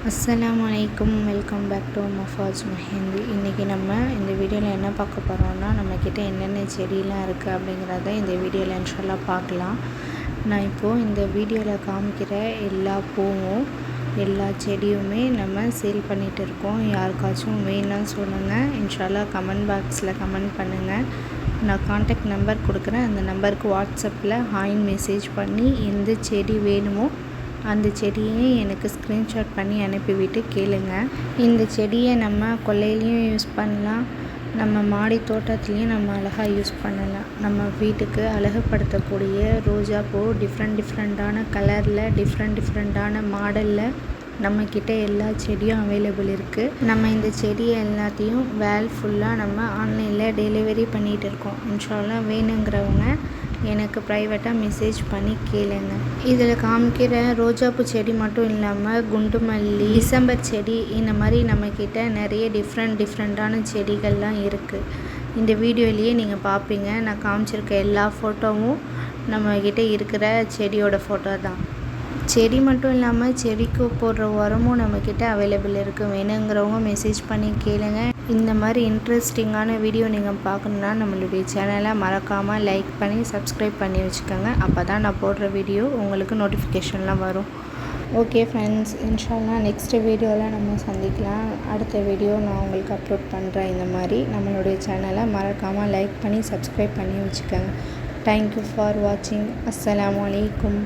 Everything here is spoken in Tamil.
அஸ்ஸலாமு வெல்கம் பேக் டு மஃபாஜ் மெஹந்தி. இன்றைக்கி நம்ம இந்த வீடியோவில் என்ன பார்க்க போகிறோம்னா, நம்மக்கிட்ட என்னென்ன செடியெலாம் இருக்குது அப்படிங்கிறத இந்த வீடியோவில் இன்ஷால்லா பார்க்கலாம். நான் இப்போது இந்த வீடியோவில் காமிக்கிற எல்லா பூவும் எல்லா செடியுமே நம்ம சேல் பண்ணிகிட்டு இருக்கோம். யாருக்காச்சும் வேணும்னு சொல்லுங்கள், இன்ஷால்லா கமெண்ட் பாக்ஸில் கமெண்ட் பண்ணுங்கள். நான் கான்டாக்ட் நம்பர் கொடுக்குறேன். அந்த நம்பருக்கு வாட்ஸ்அப்பில் ஹாய்ன்னு மெசேஜ் பண்ணி எந்த செடி வேணுமோ அந்த செடியை எனக்கு ஸ்க்ரீன்ஷாட் பண்ணி அனுப்பிவிட்டு கேளுங்க. இந்த செடியை நம்ம கொல்லையிலையும் யூஸ் பண்ணலாம், நம்ம மாடி தோட்டத்துலேயும் நம்ம அழகாக யூஸ் பண்ணலாம். நம்ம வீட்டுக்கு அழகுப்படுத்தக்கூடிய ரோஜா பூ டிஃப்ரெண்ட்டான கலரில் டிஃப்ரெண்ட்டான மாடலில் நம்மக்கிட்ட எல்லா செடியும் அவைலபிள் இருக்குது. நம்ம இந்த செடியை எல்லாத்தையும் வேல் ஃபுல்லாக நம்ம ஆன்லைனில் டெலிவரி பண்ணிகிட்டு இருக்கோம். இன்ஷால்லா வேணுங்கிறவங்க எனக்கு ப்ரைவேட்டாக மெசேஜ் பண்ணி கேளுங்க. இதில் காமிக்கிற ரோஜாப்பூ செடி மட்டும் இல்லாமல் குண்டு மல்லி, டிசம்பர் செடி, இந்த மாதிரி நம்மக்கிட்ட நிறைய டிஃப்ரெண்ட்டான செடிகள்லாம் இருக்குது. இந்த வீடியோலேயே நீங்கள் பார்ப்பீங்க. நான் காமிச்சிருக்க எல்லா ஃபோட்டோவும் நம்மக்கிட்ட இருக்கிற செடியோட ஃபோட்டோ தான். செடி மட்டும் இல்லாமல் செடிக்கு போடுற உரமும் நம்மக்கிட்ட அவைலபிள் இருக்குது. வேணுங்கிறவங்க மெசேஜ் பண்ணி கேளுங்க. இந்த மாதிரி இன்ட்ரெஸ்டிங்கான வீடியோ நீங்கள் பார்க்கணுன்னா நம்மளுடைய சேனலை மறக்காமல் லைக் பண்ணி சப்ஸ்கிரைப் பண்ணி வச்சுக்கோங்க. அப்போ தான் நான் போடுற வீடியோ உங்களுக்கு நோட்டிஃபிகேஷன்லாம் வரும். ஓகே ஃப்ரெண்ட்ஸ், இன்ஷால்லா நெக்ஸ்ட் வீடியோவில் நம்ம சந்திக்கலாம். அடுத்த வீடியோ நான் உங்களுக்கு அப்லோட் பண்ணுறேன். இந்த மாதிரி நம்மளுடைய சேனலை மறக்காமல் லைக் பண்ணி சப்ஸ்கிரைப் பண்ணி வச்சுக்கோங்க. தேங்க்யூ ஃபார் வாட்சிங். அஸ்ஸலாமு அலைக்கும்.